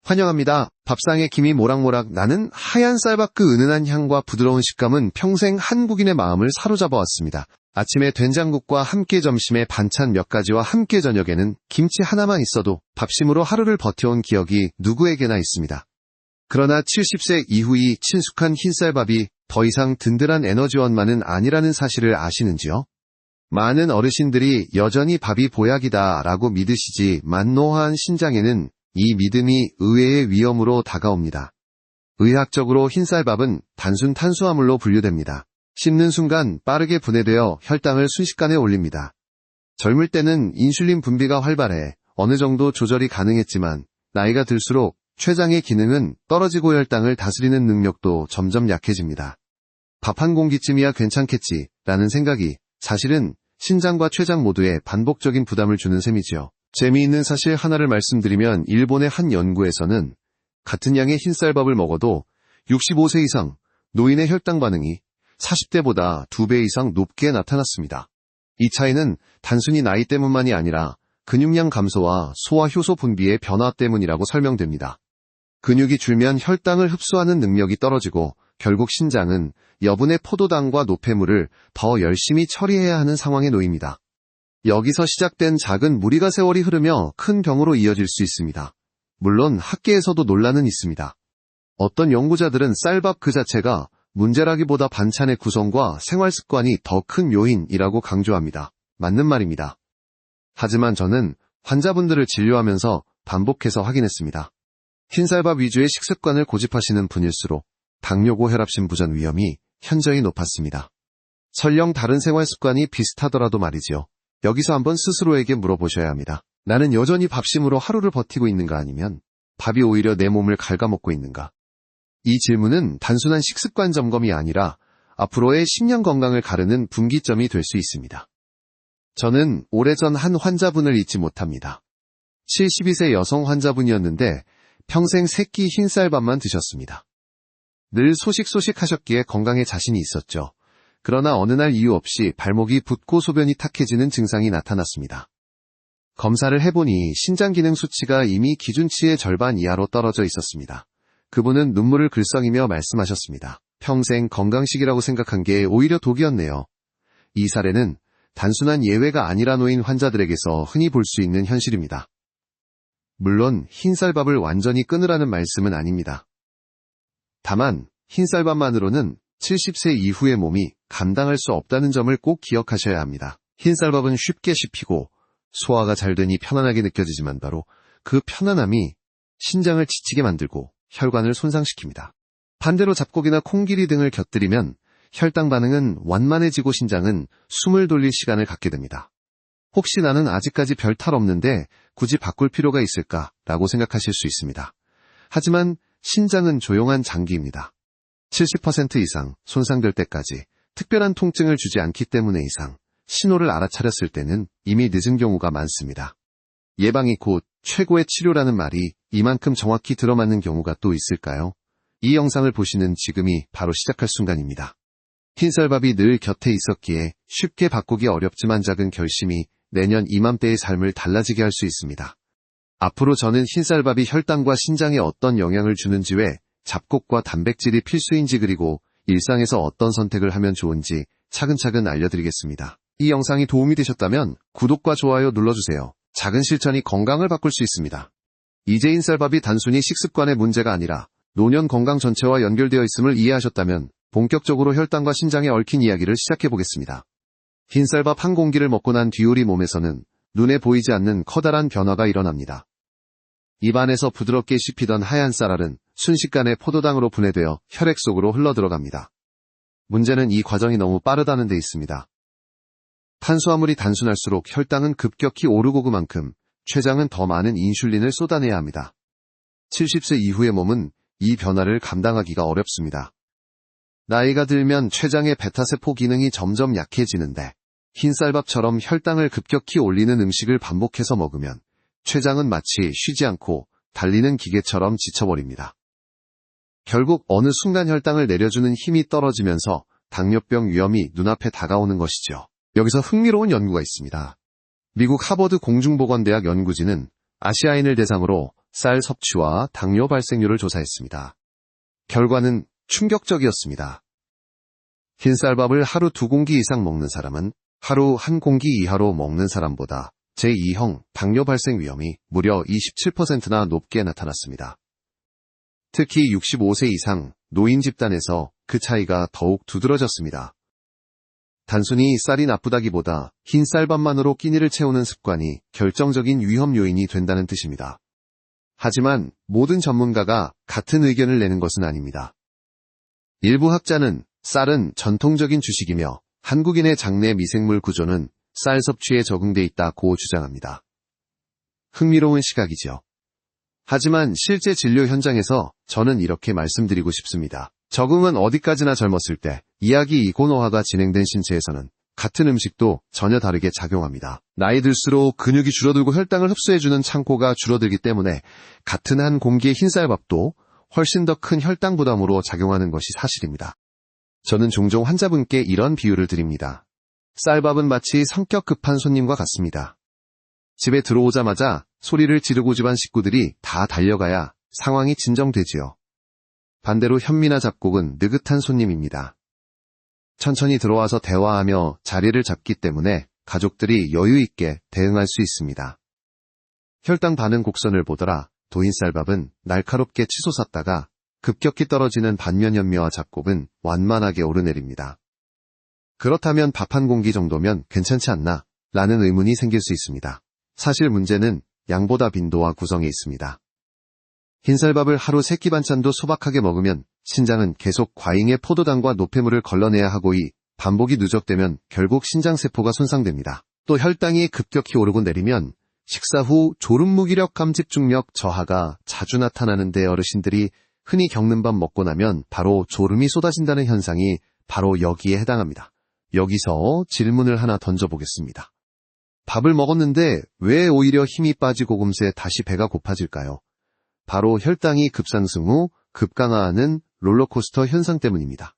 환영합니다. 밥상에 김이 모락모락 나는 하얀 쌀밥 그 은은한 향과 부드러운 식감은 평생 한국인의 마음을 사로잡아 왔습니다. 아침에 된장국과 함께 점심에 반찬 몇 가지와 함께 저녁에는 김치 하나만 있어도 밥심으로 하루를 버텨온 기억이 누구에게나 있습니다. 그러나 70세 이후 이 친숙한 흰쌀밥이 더 이상 든든한 에너지원만은 아니라는 사실을 아시는지요? 많은 어르신들이 여전히 밥이 보약이다라고 믿으시지 만노화한 신장에는 이 믿음이 의외의 위험으로 다가옵니다. 의학적으로 흰쌀밥은 단순 탄수화물로 분류됩니다. 씹는 순간 빠르게 분해되어 혈당을 순식간에 올립니다. 젊을 때는 인슐린 분비가 활발해 어느 정도 조절이 가능했지만 나이가 들수록 췌장의 기능은 떨어지고 혈당을 다스리는 능력도 점점 약해집니다. 밥 한 공기쯤이야 괜찮겠지 라는 생각이 사실은 신장과 췌장 모두에 반복적인 부담을 주는 셈이지요. 재미있는 사실 하나를 말씀드리면 일본의 한 연구에서는 같은 양의 흰쌀밥을 먹어도 65세 이상 노인의 혈당 반응이 40대보다 2배 이상 높게 나타났습니다. 이 차이는 단순히 나이 때문만이 아니라 근육량 감소와 소화 효소 분비의 변화 때문이라고 설명됩니다. 근육이 줄면 혈당을 흡수하는 능력이 떨어지고 결국 신장은 여분의 포도당과 노폐물을 더 열심히 처리해야 하는 상황에 놓입니다. 여기서 시작된 작은 무리가 세월이 흐르며 큰 병으로 이어질 수 있습니다. 물론 학계에서도 논란은 있습니다. 어떤 연구자들은 쌀밥 그 자체가 문제라기보다 반찬의 구성과 생활 습관이 더 큰 요인이라고 강조합니다. 맞는 말입니다. 하지만 저는 환자분들을 진료하면서 반복해서 확인했습니다. 흰쌀밥 위주의 식습관을 고집하시는 분일수록 당뇨고 혈압심 부전 위험이 현저히 높았습니다. 설령 다른 생활 습관이 비슷하더라도 말이지요. 여기서 한번 스스로에게 물어보셔야 합니다. 나는 여전히 밥심으로 하루를 버티고 있는가 아니면 밥이 오히려 내 몸을 갉아먹고 있는가? 이 질문은 단순한 식습관 점검이 아니라 앞으로의 10년 건강을 가르는 분기점이 될 수 있습니다. 저는 오래전 한 환자분을 잊지 못합니다. 72세 여성 환자분이었는데 평생 새끼 흰쌀밥만 드셨습니다. 늘 소식소식 하셨기에 건강에 자신이 있었죠. 그러나 어느 날 이유 없이 발목이 붓고 소변이 탁해지는 증상이 나타났습니다. 검사를 해보니 신장기능 수치가 이미 기준치의 절반 이하로 떨어져 있었습니다. 그분은 눈물을 글썽이며 말씀하셨습니다. 평생 건강식이라고 생각한 게 오히려 독이었네요. 이 사례는 단순한 예외가 아니라 놓인 환자들에게서 흔히 볼 수 있는 현실입니다. 물론 흰쌀밥을 완전히 끊으라는 말씀은 아닙니다. 다만 흰쌀밥만으로는 70세 이후의 몸이 감당할 수 없다는 점을 꼭 기억하셔야 합니다. 흰쌀밥은 쉽게 씹히고 소화가 잘 되니 편안하게 느껴지지만 바로 그 편안함이 신장을 지치게 만들고 혈관을 손상시킵니다. 반대로 잡곡이나 콩기리 등을 곁들이면 혈당 반응은 완만해지고 신장은 숨을 돌릴 시간을 갖게 됩니다. 혹시 나는 아직까지 별 탈 없는데 굳이 바꿀 필요가 있을까라고 생각하실 수 있습니다. 하지만 신장은 조용한 장기입니다. 70% 이상 손상될 때까지 특별한 통증을 주지 않기 때문에 이상 신호를 알아차렸을 때는 이미 늦은 경우가 많습니다. 예방이 곧 최고의 치료라는 말이 이만큼 정확히 들어맞는 경우가 또 있을까요? 이 영상을 보시는 지금이 바로 시작할 순간입니다. 흰쌀밥이 늘 곁에 있었기에 쉽게 바꾸기 어렵지만 작은 결심이 내년 이맘때의 삶을 달라지게 할 수 있습니다. 앞으로 저는 흰쌀밥이 혈당과 신장에 어떤 영향을 주는지 왜 잡곡과 단백질이 필수인지 그리고 일상에서 어떤 선택을 하면 좋은지 차근차근 알려드리겠습니다. 이 영상이 도움이 되셨다면 구독과 좋아요 눌러주세요. 작은 실천이 건강을 바꿀 수 있습니다. 이제 흰쌀밥이 단순히 식습관의 문제가 아니라 노년 건강 전체와 연결되어 있음을 이해하셨다면 본격적으로 혈당과 신장에 얽힌 이야기를 시작해보겠습니다. 흰쌀밥 한 공기를 먹고 난 뒤 우리 몸에서는 눈에 보이지 않는 커다란 변화가 일어납니다. 입안에서 부드럽게 씹히던 하얀 쌀알은 순식간에 포도당으로 분해되어 혈액 속으로 흘러들어갑니다. 문제는 이 과정이 너무 빠르다는 데 있습니다. 탄수화물이 단순할수록 혈당은 급격히 오르고 그만큼 췌장은 더 많은 인슐린을 쏟아내야 합니다. 70세 이후의 몸은 이 변화를 감당하기가 어렵습니다. 나이가 들면 췌장의 베타세포 기능이 점점 약해지는데 흰쌀밥처럼 혈당을 급격히 올리는 음식을 반복해서 먹으면 췌장은 마치 쉬지 않고 달리는 기계처럼 지쳐버립니다. 결국 어느 순간 혈당을 내려주는 힘이 떨어지면서 당뇨병 위험이 눈앞에 다가오는 것이죠. 여기서 흥미로운 연구가 있습니다. 미국 하버드 공중보건대학 연구진은 아시아인을 대상으로 쌀 섭취와 당뇨 발생률을 조사했습니다. 결과는 충격적이었습니다. 흰쌀밥을 하루 2공기 이상 먹는 사람은 하루 1공기 이하로 먹는 사람보다 제2형 당뇨 발생 위험이 무려 27%나 높게 나타났습니다. 특히 65세 이상 노인 집단에서 그 차이가 더욱 두드러졌습니다. 단순히 쌀이 나쁘다기보다 흰쌀밥만으로 끼니를 채우는 습관이 결정적인 위험 요인이 된다는 뜻입니다. 하지만 모든 전문가가 같은 의견을 내는 것은 아닙니다. 일부 학자는 쌀은 전통적인 주식이며 한국인의 장내 미생물 구조는 쌀 섭취에 적응돼 있다고 주장합니다. 흥미로운 시각이죠. 하지만 실제 진료 현장에서 저는 이렇게 말씀드리고 싶습니다. 적응은 어디까지나 젊었을 때 이야기 이고노화가 진행된 신체에서는 같은 음식도 전혀 다르게 작용합니다. 나이 들수록 근육이 줄어들고 혈당을 흡수해주는 창고가 줄어들기 때문에 같은 한 공기의 흰쌀밥도 훨씬 더 큰 혈당 부담으로 작용하는 것이 사실입니다. 저는 종종 환자분께 이런 비유를 드립니다. 쌀밥은 마치 성격 급한 손님과 같습니다. 집에 들어오자마자 소리를 지르고 집안 식구들이 다 달려가야 상황이 진정되지요. 반대로 현미나 잡곡은 느긋한 손님입니다. 천천히 들어와서 대화하며 자리를 잡기 때문에 가족들이 여유 있게 대응할 수 있습니다. 혈당 반응 곡선을 보더라 도흰쌀밥은 날카롭게 치솟았다가 급격히 떨어지는 반면 현미와 잡곡은 완만하게 오르내립니다. 그렇다면 밥 1공기 정도면 괜찮지 않나? 라는 의문이 생길 수 있습니다. 사실 문제는 양보다 빈도와 구성에 있습니다. 흰쌀밥을 하루 3끼 반찬도 소박하게 먹으면 신장은 계속 과잉의 포도당과 노폐물을 걸러내야 하고 이 반복이 누적되면 결국 신장세포가 손상됩니다. 또 혈당이 급격히 오르고 내리면 식사 후 졸음무기력감 집중력 저하가 자주 나타나는데 어르신들이 흔히 겪는 밥 먹고 나면 바로 졸음이 쏟아진다는 현상이 바로 여기에 해당합니다. 여기서 질문을 하나 던져보겠습니다. 밥을 먹었는데 왜 오히려 힘이 빠지고 금세 다시 배가 고파질까요? 바로 혈당이 급상승 후 급강하하는 롤러코스터 현상 때문입니다.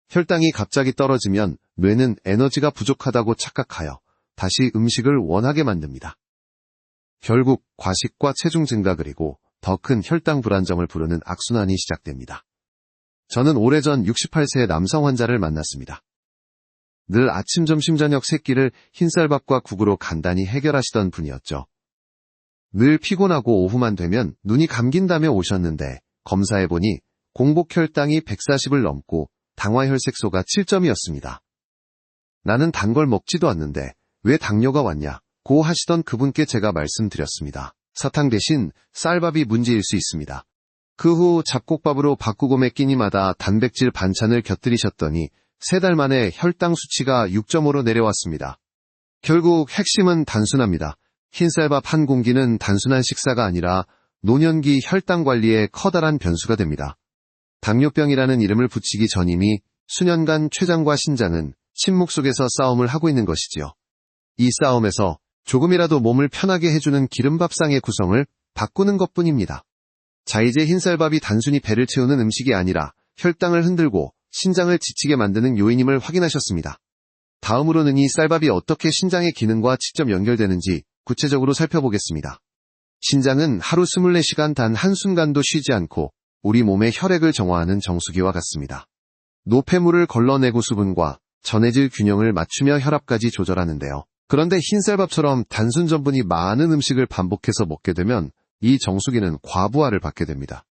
혈당이 갑자기 떨어지면 뇌는 에너지가 부족하다고 착각하여 다시 음식을 원하게 만듭니다. 결국 과식과 체중 증가 그리고 더 큰 혈당 불안정을 부르는 악순환이 시작됩니다. 저는 오래전 68세의 남성 환자를 만났습니다. 늘 아침, 점심, 저녁 3끼를 흰쌀밥과 국으로 간단히 해결하시던 분이었죠. 늘 피곤하고 오후만 되면 눈이 감긴다며 오셨는데 검사해보니 공복 혈당이 140을 넘고 당화혈색소가 7점이었습니다. 나는 단 걸 먹지도 않는데 왜 당뇨가 왔냐고 하시던 그분께 제가 말씀드렸습니다. 사탕 대신 쌀밥이 문제일 수 있습니다. 그 후 잡곡밥으로 바꾸고 매 끼니마다 단백질 반찬을 곁들이셨더니 3달 만에 혈당 수치가 6.5로 내려왔습니다. 결국 핵심은 단순합니다. 흰쌀밥 1공기는 단순한 식사가 아니라 노년기 혈당 관리에 커다란 변수가 됩니다. 당뇨병이라는 이름을 붙이기 전 이미 수년간 췌장과 신장은 침묵 속에서 싸움을 하고 있는 것이지요. 이 싸움에서 조금이라도 몸을 편하게 해주는 기름밥상의 구성을 바꾸는 것뿐입니다. 자, 이제 흰쌀밥이 단순히 배를 채우는 음식이 아니라 혈당을 흔들고 신장을 지치게 만드는 요인임을 확인하셨습니다. 다음으로는 이 쌀밥이 어떻게 신장의 기능과 직접 연결되는지 구체적으로 살펴보겠습니다. 신장은 하루 24시간 단 한순간도 쉬지 않고 우리 몸의 혈액을 정화하는 정수기와 같습니다. 노폐물을 걸러내고 수분과 전해질 균형을 맞추며 혈압까지 조절하는데요. 그런데 흰쌀밥처럼 단순 전분이 많은 음식을 반복해서 먹게 되면 이 정수기는 과부하를 받게 됩니다.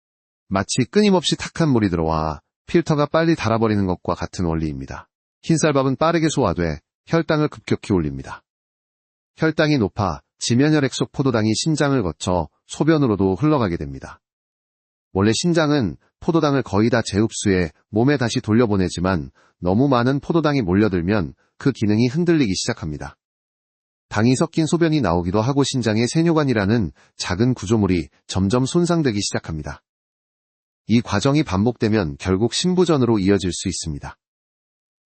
마치 끊임없이 탁한 물이 들어와 필터가 빨리 닳아버리는 것과 같은 원리입니다. 흰쌀밥은 빠르게 소화돼 혈당을 급격히 올립니다. 혈당이 높아 지면혈액 속 포도당이 신장을 거쳐 소변으로도 흘러가게 됩니다. 원래 신장은 포도당을 거의 다 재흡수해 몸에 다시 돌려보내지만 너무 많은 포도당이 몰려들면 그 기능이 흔들리기 시작합니다. 당이 섞인 소변이 나오기도 하고 신장의 세뇨관이라는 작은 구조물이 점점 손상되기 시작합니다. 이 과정이 반복되면 결국 신부전으로 이어질 수 있습니다.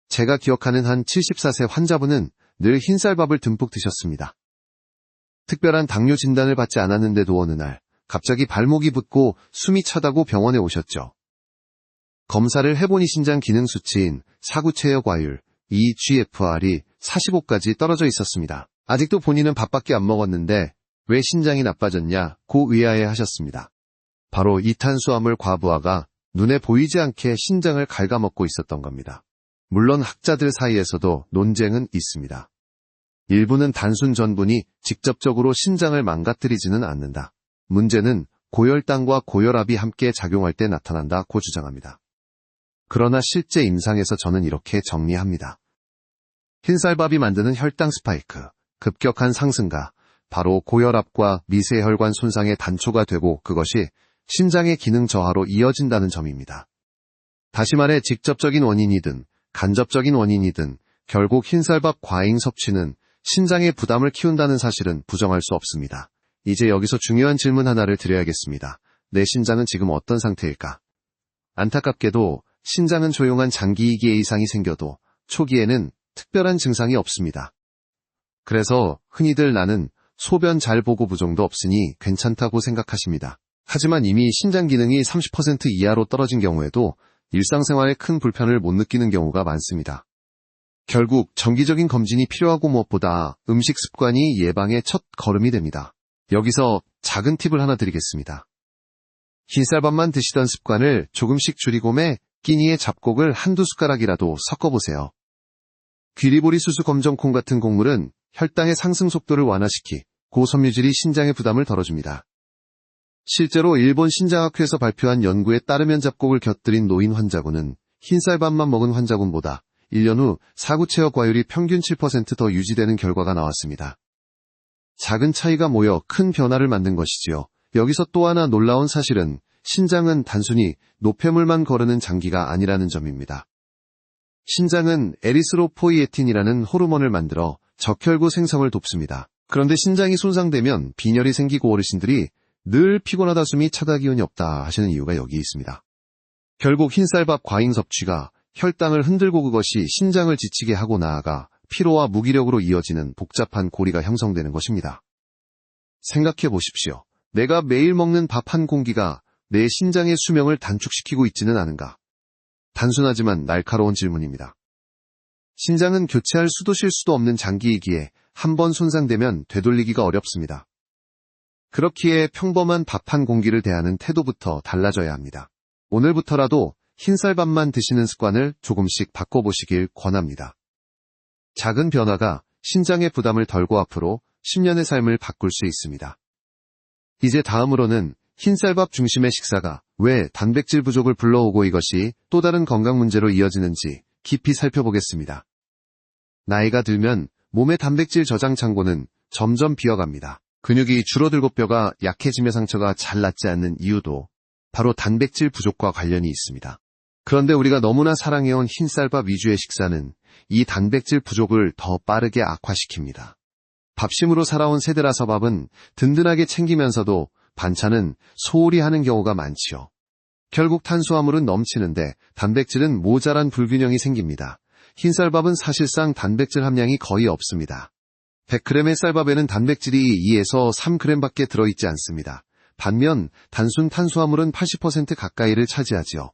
제가 기억하는 한 74세 환자분은 늘 흰쌀밥을 듬뿍 드셨습니다. 특별한 당뇨 진단을 받지 않았는데도 어느 날 갑자기 발목이 붓고 숨이 차다고 병원에 오셨죠. 검사를 해보니 신장 기능 수치인 사구체여과율 EGFR이 45까지 떨어져 있었습니다. 아직도 본인은 밥밖에 안 먹었는데 왜 신장이 나빠졌냐?고 의아해 하셨습니다. 바로 이 탄수화물 과부하가 눈에 보이지 않게 신장을 갉아먹고 있었던 겁니다. 물론 학자들 사이에서도 논쟁은 있습니다. 일부는 단순 전분이 직접적으로 신장을 망가뜨리지는 않는다. 문제는 고혈당과 고혈압이 함께 작용할 때 나타난다고 주장합니다. 그러나 실제 임상에서 저는 이렇게 정리합니다. 흰쌀밥이 만드는 혈당 스파이크, 급격한 상승가, 바로 고혈압과 미세혈관 손상의 단초가 되고 그것이 신장의 기능 저하로 이어진다는 점입니다. 다시 말해 직접적인 원인이든 간접적인 원인이든 결국 흰쌀밥 과잉 섭취는 신장의 부담을 키운다는 사실은 부정할 수 없습니다. 이제 여기서 중요한 질문 하나를 드려야겠습니다. 내 신장은 지금 어떤 상태일까? 안타깝게도 신장은 조용한 장기이기에 이상이 생겨도 초기에는 특별한 증상이 없습니다. 그래서 흔히들 나는 소변 잘 보고 부종도 없으니 괜찮다고 생각하십니다. 하지만 이미 신장 기능이 30% 이하로 떨어진 경우에도 일상생활에 큰 불편을 못 느끼는 경우가 많습니다. 결국 정기적인 검진이 필요하고 무엇보다 음식 습관이 예방의 첫 걸음이 됩니다. 여기서 작은 팁을 하나 드리겠습니다. 흰쌀밥만 드시던 습관을 조금씩 줄이고 매 끼니에 잡곡을 한두 숟가락이라도 섞어보세요. 귀리보리 수수 검정콩 같은 곡물은 혈당의 상승 속도를 완화시키 고섬유질이 신장의 부담을 덜어줍니다. 실제로 일본 신장학회에서 발표한 연구에 따르면 잡곡을 곁들인 노인 환자군은 흰쌀밥만 먹은 환자군보다 1년 후 사구체어 과율이 평균 7% 더 유지되는 결과가 나왔습니다. 작은 차이가 모여 큰 변화를 만든 것이지요. 여기서 또 하나 놀라운 사실은 신장은 단순히 노폐물만 거르는 장기가 아니라는 점입니다. 신장은 에리스로포이에틴이라는 호르몬을 만들어 적혈구 생성을 돕습니다. 그런데 신장이 손상되면 빈혈이 생기고 어르신들이 늘 피곤하다 숨이 차다 기운이 없다 하시는 이유가 여기 있습니다. 결국 흰쌀밥 과잉 섭취가 혈당을 흔들고 그것이 신장을 지치게 하고 나아가 피로와 무기력으로 이어지는 복잡한 고리가 형성되는 것입니다. 생각해 보십시오. 내가 매일 먹는 밥 한 공기가 내 신장의 수명을 단축시키고 있지는 않은가? 단순하지만 날카로운 질문입니다. 신장은 교체할 수도 쉴 수도 없는 장기이기에 한 번 손상되면 되돌리기가 어렵습니다. 그렇기에 평범한 밥 한 공기를 대하는 태도부터 달라져야 합니다. 오늘부터라도 흰쌀밥만 드시는 습관을 조금씩 바꿔보시길 권합니다. 작은 변화가 신장의 부담을 덜고 앞으로 10년의 삶을 바꿀 수 있습니다. 이제 다음으로는 흰쌀밥 중심의 식사가 왜 단백질 부족을 불러오고 이것이 또 다른 건강 문제로 이어지는지 깊이 살펴보겠습니다. 나이가 들면 몸의 단백질 저장 창고는 점점 비어갑니다. 근육이 줄어들고 뼈가 약해지며 상처가 잘 낫지 않는 이유도 바로 단백질 부족과 관련이 있습니다. 그런데 우리가 너무나 사랑해온 흰쌀밥 위주의 식사는 이 단백질 부족을 더 빠르게 악화시킵니다. 밥심으로 살아온 세대라서 밥은 든든하게 챙기면서도 반찬은 소홀히 하는 경우가 많지요. 결국 탄수화물은 넘치는데 단백질은 모자란 불균형이 생깁니다. 흰쌀밥은 사실상 단백질 함량이 거의 없습니다. 100g의 쌀밥에는 단백질이 2에서 3g밖에 들어있지 않습니다. 반면 단순 탄수화물은 80% 가까이를 차지하지요.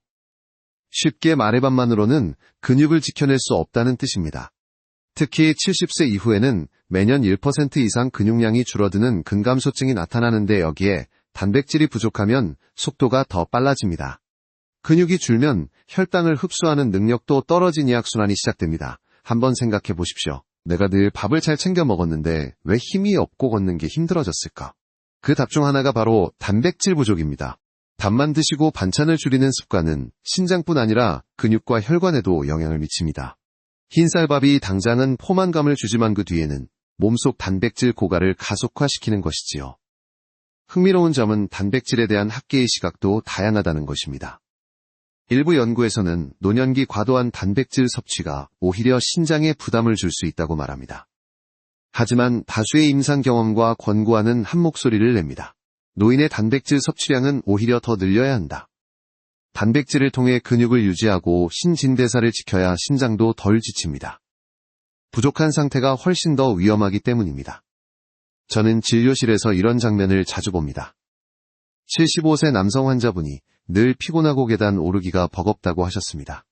쉽게 말해밥만으로는 근육을 지켜낼 수 없다는 뜻입니다. 특히 70세 이후에는 매년 1% 이상 근육량이 줄어드는 근감소증이 나타나는데 여기에 단백질이 부족하면 속도가 더 빨라집니다. 근육이 줄면 혈당을 흡수하는 능력도 떨어진 약순환이 시작됩니다. 한번 생각해 보십시오. 내가 늘 밥을 잘 챙겨 먹었는데 왜 힘이 없고 걷는 게 힘들어졌을까? 그 답 중 하나가 바로 단백질 부족입니다. 밥만 드시고 반찬을 줄이는 습관은 신장뿐 아니라 근육과 혈관에도 영향을 미칩니다. 흰쌀밥이 당장은 포만감을 주지만 그 뒤에는 몸속 단백질 고갈을 가속화시키는 것이지요. 흥미로운 점은 단백질에 대한 학계의 시각도 다양하다는 것입니다. 일부 연구에서는 노년기 과도한 단백질 섭취가 오히려 신장에 부담을 줄 수 있다고 말합니다. 하지만 다수의 임상 경험과 권고안은 한 목소리를 냅니다. 노인의 단백질 섭취량은 오히려 더 늘려야 한다. 단백질을 통해 근육을 유지하고 신진대사를 지켜야 신장도 덜 지칩니다. 부족한 상태가 훨씬 더 위험하기 때문입니다. 저는 진료실에서 이런 장면을 자주 봅니다. 75세 남성 환자분이 늘 피곤하고 계단 오르기가 버겁다고 하셨습니다.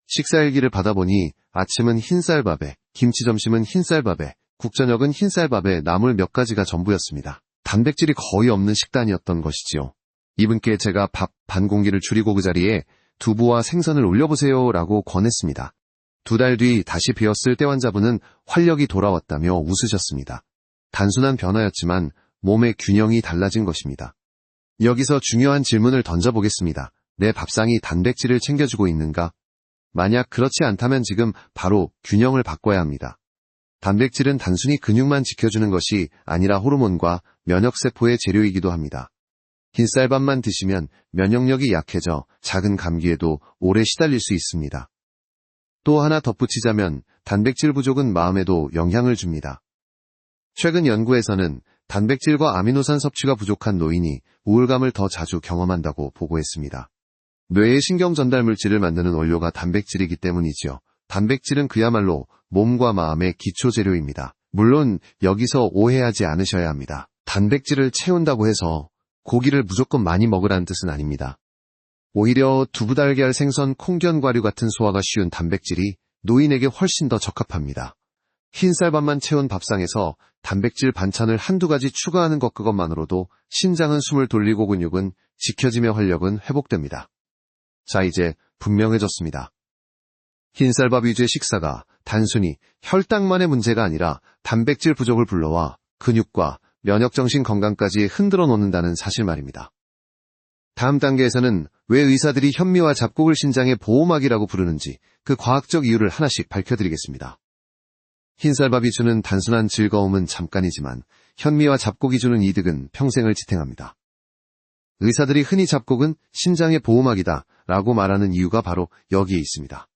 식사일기를 받아보니 아침은 흰쌀밥에, 김치 점심은 흰쌀밥에, 국저녁은 흰쌀밥에 나물 몇 가지가 전부였습니다. 단백질이 거의 없는 식단이었던 것이지요. 이분께 제가 밥 반 공기를 줄이고 그 자리에 두부와 생선을 올려보세요 라고 권했습니다. 2달 뒤 다시 배웠을 떼환자분은 활력이 돌아왔다며 웃으셨습니다. 단순한 변화였지만 몸의 균형이 달라진 것입니다. 여기서 중요한 질문을 던져보겠습니다. 내 밥상이 단백질을 챙겨주고 있는가? 만약 그렇지 않다면 지금 바로 균형을 바꿔야 합니다. 단백질은 단순히 근육만 지켜주는 것이 아니라 호르몬과 면역세포의 재료이기도 합니다. 흰쌀밥만 드시면 면역력이 약해져 작은 감기에도 오래 시달릴 수 있습니다. 또 하나 덧붙이자면 단백질 부족은 마음에도 영향을 줍니다. 최근 연구에서는 단백질과 아미노산 섭취가 부족한 노인이 우울감을 더 자주 경험한다고 보고했습니다. 뇌의 신경 전달 물질을 만드는 원료가 단백질이기 때문이지요. 단백질은 그야말로 몸과 마음의 기초 재료입니다. 물론 여기서 오해하지 않으셔야 합니다. 단백질을 채운다고 해서 고기를 무조건 많이 먹으라는 뜻은 아닙니다. 오히려 두부, 달걀, 생선, 콩견, 과류 같은 소화가 쉬운 단백질이 노인에게 훨씬 더 적합합니다. 흰쌀밥만 채운 밥상에서 단백질 반찬을 한두 가지 추가하는 것 그것만으로도 신장은 숨을 돌리고 근육은 지켜지며 활력은 회복됩니다. 자, 이제 분명해졌습니다. 흰쌀밥 위주의 식사가 단순히 혈당만의 문제가 아니라 단백질 부족을 불러와 근육과 면역정신 건강까지 흔들어 놓는다는 사실 말입니다. 다음 단계에서는 왜 의사들이 현미와 잡곡을 신장의 보호막이라고 부르는지 그 과학적 이유를 하나씩 밝혀드리겠습니다. 흰쌀밥이 주는 단순한 즐거움은 잠깐이지만 현미와 잡곡이 주는 이득은 평생을 지탱합니다. 의사들이 흔히 잡곡은 신장의 보호막이다 라고 말하는 이유가 바로 여기에 있습니다.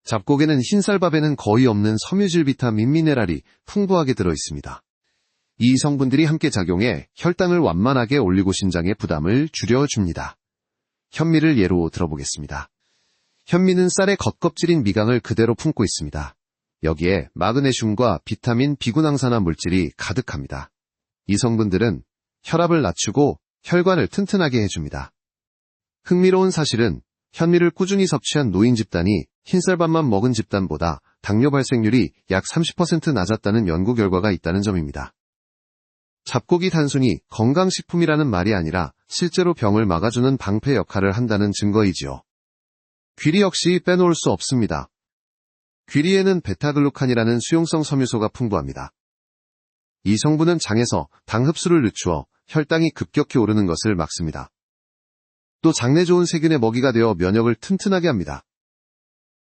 잡곡에는 흰쌀밥에는 거의 없는 섬유질, 비타민, 미네랄이 풍부하게 들어있습니다. 이 성분들이 함께 작용해 혈당을 완만하게 올리고 신장의 부담을 줄여줍니다. 현미를 예로 들어보겠습니다. 현미는 쌀의 겉껍질인 미강을 그대로 품고 있습니다. 여기에 마그네슘과 비타민, 비군항산화 물질이 가득합니다. 이 성분들은 혈압을 낮추고 혈관을 튼튼하게 해줍니다. 흥미로운 사실은 현미를 꾸준히 섭취한 노인 집단이 흰쌀밥만 먹은 집단보다 당뇨 발생률이 약 30% 낮았다는 연구 결과가 있다는 점입니다. 잡곡이 단순히 건강식품이라는 말이 아니라 실제로 병을 막아주는 방패 역할을 한다는 증거이지요. 귀리 역시 빼놓을 수 없습니다. 귀리에는 베타글루칸이라는 수용성 섬유소가 풍부합니다. 이 성분은 장에서 당 흡수를 늦추어 혈당이 급격히 오르는 것을 막습니다. 또 장내 좋은 세균의 먹이가 되어 면역을 튼튼하게 합니다.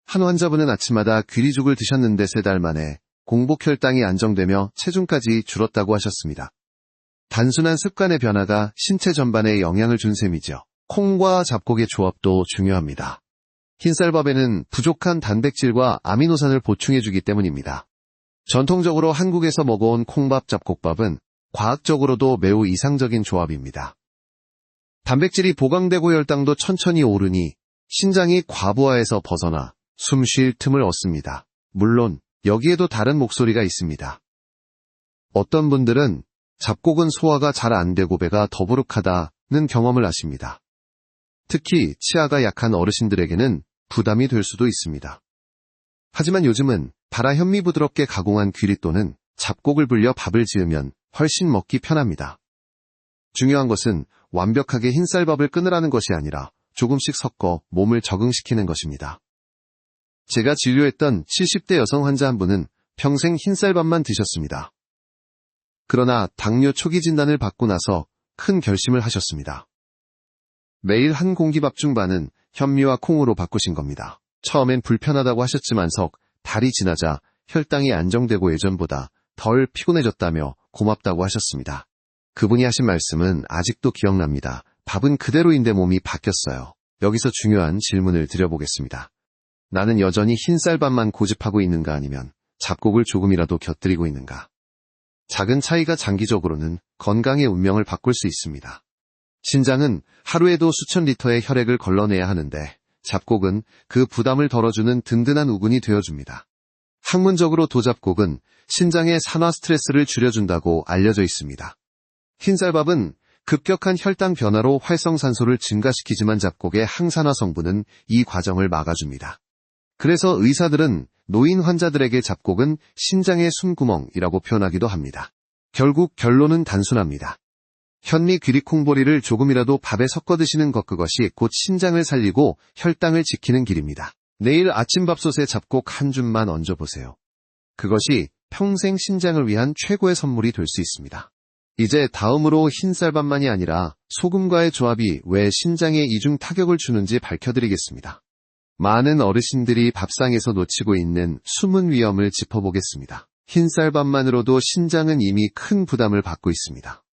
한 환자분은 아침마다 귀리죽을 드셨는데 3달 만에 공복 혈당이 안정되며 체중까지 줄었다고 하셨습니다. 단순한 습관의 변화가 신체 전반에 영향을 준 셈이죠. 콩과 잡곡의 조합도 중요합니다. 흰쌀밥에는 부족한 단백질과 아미노산을 보충해주기 때문입니다. 전통적으로 한국에서 먹어온 콩밥, 잡곡밥은 과학적으로도 매우 이상적인 조합입니다. 단백질이 보강되고 혈당도 천천히 오르니 신장이 과부하에서 벗어나 숨 쉴 틈을 얻습니다. 물론 여기에도 다른 목소리가 있습니다. 어떤 분들은 잡곡은 소화가 잘 안 되고 배가 더부룩하다는 경험을 하십니다. 특히 치아가 약한 어르신들에게는 부담이 될 수도 있습니다. 하지만 요즘은 발아 현미 부드럽게 가공한 귀리 또는 잡곡을 불려 밥을 지으면 훨씬 먹기 편합니다. 중요한 것은 완벽하게 흰쌀밥을 끊으라는 것이 아니라 조금씩 섞어 몸을 적응시키는 것입니다. 제가 진료했던 70대 여성 환자 한 분은 평생 흰쌀밥만 드셨습니다. 그러나 당뇨 초기 진단을 받고 나서 큰 결심을 하셨습니다. 매일 한 공기 밥 중 반은 현미와 콩으로 바꾸신 겁니다. 처음엔 불편하다고 하셨지만서 달이 지나자 혈당이 안정되고 예전보다 덜 피곤해졌다며 고맙다고 하셨습니다. 그분이 하신 말씀은 아직도 기억납니다. 밥은 그대로인데 몸이 바뀌었어요. 여기서 중요한 질문을 드려보겠습니다. 나는 여전히 흰쌀밥만 고집하고 있는가 아니면 잡곡을 조금이라도 곁들이고 있는가? 작은 차이가 장기적으로는 건강의 운명을 바꿀 수 있습니다. 신장은 하루에도 수천 리터의 혈액을 걸러내야 하는데 잡곡은 그 부담을 덜어주는 든든한 우군이 되어줍니다. 학문적으로 도잡곡은 신장의 산화 스트레스를 줄여준다고 알려져 있습니다. 흰쌀밥은 급격한 혈당 변화로 활성산소를 증가시키지만 잡곡의 항산화 성분은 이 과정을 막아줍니다. 그래서 의사들은 노인 환자들에게 잡곡은 신장의 숨구멍이라고 표현하기도 합니다. 결국 결론은 단순합니다. 현미 귀리콩보리를 조금이라도 밥에 섞어 드시는 것, 그것이 곧 신장을 살리고 혈당을 지키는 길입니다. 내일 아침밥솥에 잡곡 한 줌만 얹어보세요. 그것이 평생 신장을 위한 최고의 선물이 될 수 있습니다. 이제 다음으로 흰쌀밥만이 아니라 소금과의 조합이 왜 신장에 이중 타격을 주는지 밝혀드리겠습니다. 많은 어르신들이 밥상에서 놓치고 있는 숨은 위험을 짚어보겠습니다. 흰쌀밥만으로도 신장은 이미 큰 부담을 받고 있습니다.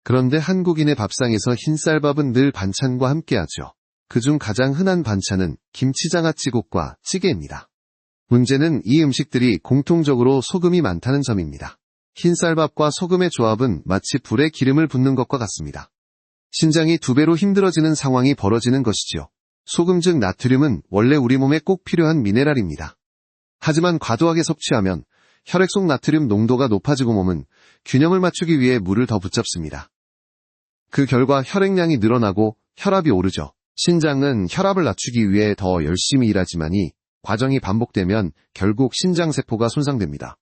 그런데 한국인의 밥상에서 흰쌀밥은 늘 반찬과 함께하죠. 그중 가장 흔한 반찬은 김치장아찌국과 찌개입니다. 문제는 이 음식들이 공통적으로 소금이 많다는 점입니다. 흰쌀밥과 소금의 조합은 마치 불에 기름을 붓는 것과 같습니다. 신장이 2배로 힘들어지는 상황이 벌어지는 것이지요. 소금 즉 나트륨은 원래 우리 몸에 꼭 필요한 미네랄입니다. 하지만 과도하게 섭취하면 혈액 속 나트륨 농도가 높아지고 몸은 균형을 맞추기 위해 물을 더 붙잡습니다. 그 결과 혈액량이 늘어나고 혈압이 오르죠. 신장은 혈압을 낮추기 위해 더 열심히 일하지만이 과정이 반복되면 결국 신장세포가 손상됩니다.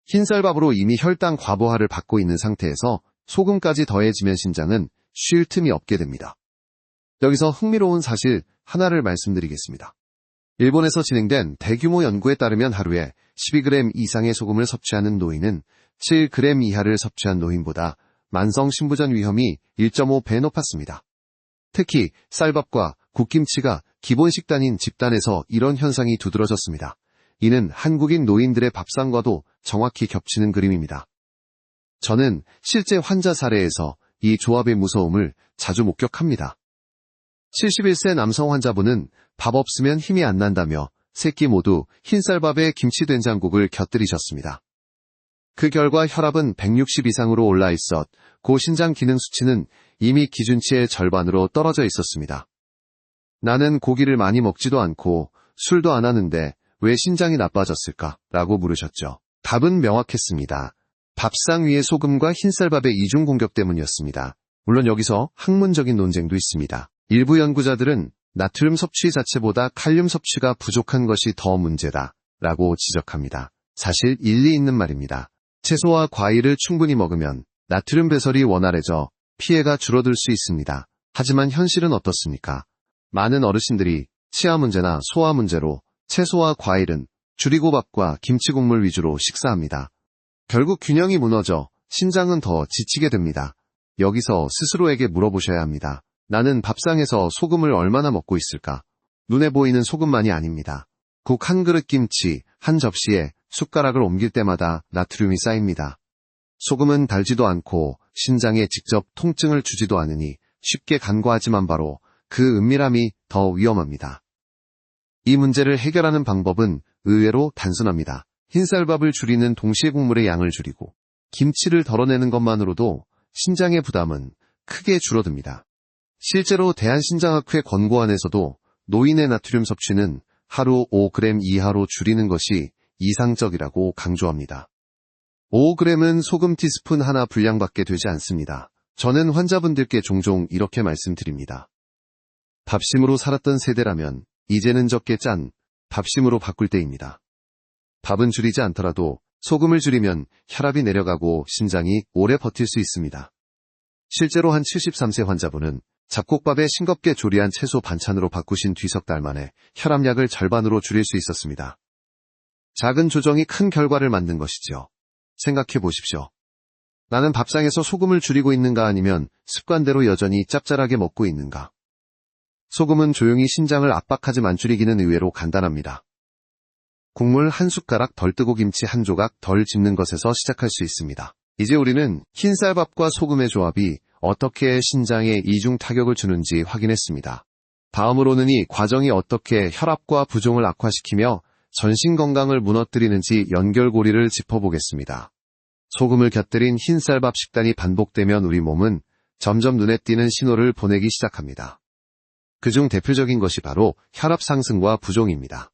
흰쌀밥으로 이미 혈당 과부하를 받고 있는 상태에서 소금까지 더해지면 신장은 쉴 틈이 없게 됩니다. 여기서 흥미로운 사실 하나를 말씀드리겠습니다. 일본에서 진행된 대규모 연구에 따르면 하루에 12g 이상의 소금을 섭취하는 노인은 7g 이하를 섭취한 노인보다 만성 신부전 위험이 1.5배 높았습니다. 특히 쌀밥과 국김치가 기본 식단인 집단에서 이런 현상이 두드러졌습니다. 이는 한국인 노인들의 밥상과도 정확히 겹치는 그림입니다. 저는 실제 환자 사례에서 이 조합의 무서움을 자주 목격합니다. 71세 남성 환자분은 밥 없으면 힘이 안 난다며 3끼 모두 흰쌀밥에 김치된장국을 곁들이셨습니다. 그 결과 혈압은 160 이상으로 올라 있었 고 신장 기능 수치는 이미 기준치의 절반으로 떨어져 있었습니다. 나는 고기를 많이 먹지도 않고 술도 안 하는데 왜 신장이 나빠졌을까? 라고 물으셨죠. 답은 명확했습니다. 밥상 위의 소금과 흰쌀밥의 이중 공격 때문이었습니다. 물론 여기서 학문적인 논쟁도 있습니다. 일부 연구자들은 나트륨 섭취 자체보다 칼륨 섭취가 부족한 것이 더 문제다 라고 지적합니다. 사실 일리 있는 말입니다. 채소와 과일을 충분히 먹으면 나트륨 배설이 원활해져 피해가 줄어들 수 있습니다. 하지만 현실은 어떻습니까? 많은 어르신들이 치아 문제나 소화 문제로 채소와 과일은 줄이고 밥과 김치 국물 위주로 식사합니다. 결국 균형이 무너져 신장은 더 지치게 됩니다. 여기서 스스로에게 물어보셔야 합니다. 나는 밥상에서 소금을 얼마나 먹고 있을까? 눈에 보이는 소금만이 아닙니다. 국 한 그릇 김치 한 접시에 숟가락을 옮길 때마다 나트륨이 쌓입니다. 소금은 달지도 않고 신장에 직접 통증을 주지도 않으니 쉽게 간과하지만 바로 그 은밀함이 더 위험합니다. 이 문제를 해결하는 방법은 의외로 단순합니다. 흰쌀밥을 줄이는 동시에 국물의 양을 줄이고 김치를 덜어내는 것만으로도 신장의 부담은 크게 줄어듭니다. 실제로 대한신장학회 권고안에서도 노인의 나트륨 섭취는 하루 5g 이하로 줄이는 것이 이상적이라고 강조합니다. 5g은 소금 티스푼 하나 분량밖에 되지 않습니다. 저는 환자분들께 종종 이렇게 말씀드립니다. 밥심으로 살았던 세대라면 이제는 적게 짠 밥심으로 바꿀 때입니다. 밥은 줄이지 않더라도 소금을 줄이면 혈압이 내려가고 신장이 오래 버틸 수 있습니다. 실제로 한 73세 환자분은 잡곡밥에 싱겁게 조리한 채소 반찬으로 바꾸신 뒤 석 달 만에 혈압약을 절반으로 줄일 수 있었습니다. 작은 조정이 큰 결과를 만든 것이죠. 생각해 보십시오. 나는 밥상에서 소금을 줄이고 있는가 아니면 습관대로 여전히 짭짤하게 먹고 있는가? 소금은 조용히 신장을 압박하지만 줄이기는 의외로 간단합니다. 국물 한 숟가락 덜 뜨고 김치 한 조각 덜 집는 것에서 시작할 수 있습니다. 이제 우리는 흰쌀밥과 소금의 조합이 어떻게 신장에 이중 타격을 주는지 확인했습니다. 다음으로는 이 과정이 어떻게 혈압과 부종을 악화시키며 전신 건강을 무너뜨리는지 연결고리를 짚어보겠습니다. 소금을 곁들인 흰쌀밥 식단이 반복되면 우리 몸은 점점 눈에 띄는 신호를 보내기 시작합니다. 그중 대표적인 것이 바로 혈압 상승과 부종입니다.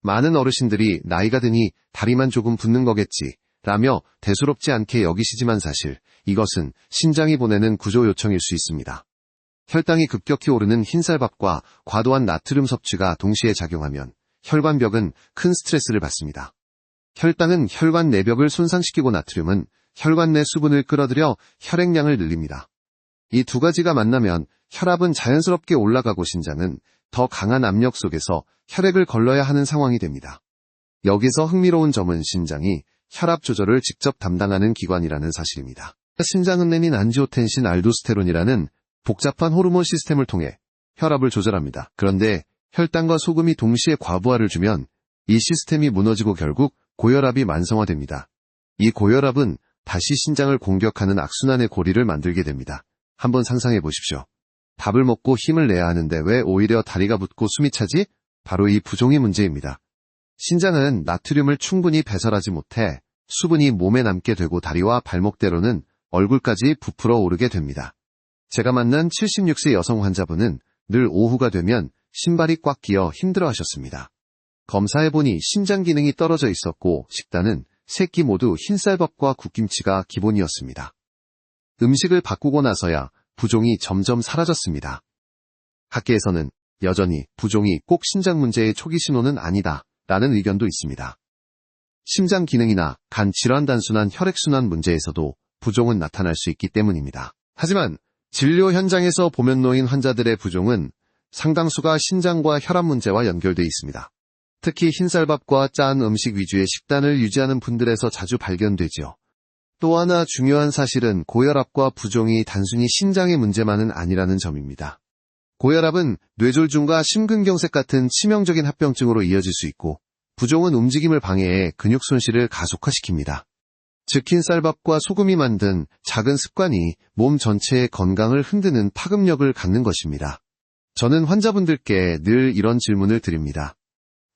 많은 어르신들이 나이가 드니 다리만 조금 붓는 거겠지 라며 대수롭지 않게 여기시지만 사실 이것은 신장이 보내는 구조 요청일 수 있습니다. 혈당이 급격히 오르는 흰쌀밥과 과도한 나트륨 섭취가 동시에 작용하면 혈관벽은 큰 스트레스를 받습니다. 혈당은 혈관 내벽을 손상시키고 나트륨은 혈관 내 수분을 끌어들여 혈액량을 늘립니다. 이 두 가지가 만나면 혈압은 자연스럽게 올라가고 신장은 더 강한 압력 속에서 혈액을 걸러야 하는 상황이 됩니다. 여기서 흥미로운 점은 신장이 혈압 조절을 직접 담당하는 기관이라는 사실입니다. 신장은 레닌 안지오텐신 알도스테론이라는 복잡한 호르몬 시스템을 통해 혈압을 조절합니다. 그런데 혈당과 소금이 동시에 과부하를 주면 이 시스템이 무너지고 결국 고혈압이 만성화됩니다. 이 고혈압은 다시 신장을 공격하는 악순환의 고리를 만들게 됩니다. 한번 상상해 보십시오. 밥을 먹고 힘을 내야 하는데 왜 오히려 다리가 붓고 숨이 차지? 바로 이 부종의 문제입니다. 신장은 나트륨을 충분히 배설하지 못해 수분이 몸에 남게 되고 다리와 발목대로는 얼굴까지 부풀어 오르게 됩니다. 제가 만난 76세 여성 환자분은 늘 오후가 되면 신발이 꽉 끼어 힘들어하셨습니다. 검사해보니 신장 기능이 떨어져 있었고 식단은 3끼 모두 흰쌀밥과 국김치가 기본이었습니다. 음식을 바꾸고 나서야 부종이 점점 사라졌습니다. 학계에서는 여전히 부종이 꼭 신장 문제의 초기 신호는 아니다 라는 의견도 있습니다. 심장 기능이나 간 질환 단순한 혈액순환 문제에서도 부종은 나타날 수 있기 때문입니다. 하지만 진료 현장에서 보면 놓인 환자들의 부종은 상당수가 신장과 혈압 문제와 연결되어 있습니다. 특히 흰쌀밥과 짠 음식 위주의 식단을 유지하는 분들에서 자주 발견되지요. 또 하나 중요한 사실은 고혈압과 부종이 단순히 신장의 문제만은 아니라는 점입니다. 고혈압은 뇌졸중과 심근경색 같은 치명적인 합병증으로 이어질 수 있고 부종은 움직임을 방해해 근육 손실을 가속화시킵니다. 즉 흰쌀밥과 소금이 만든 작은 습관이 몸 전체의 건강을 흔드는 파급력을 갖는 것입니다. 저는 환자분들께 늘 이런 질문을 드립니다.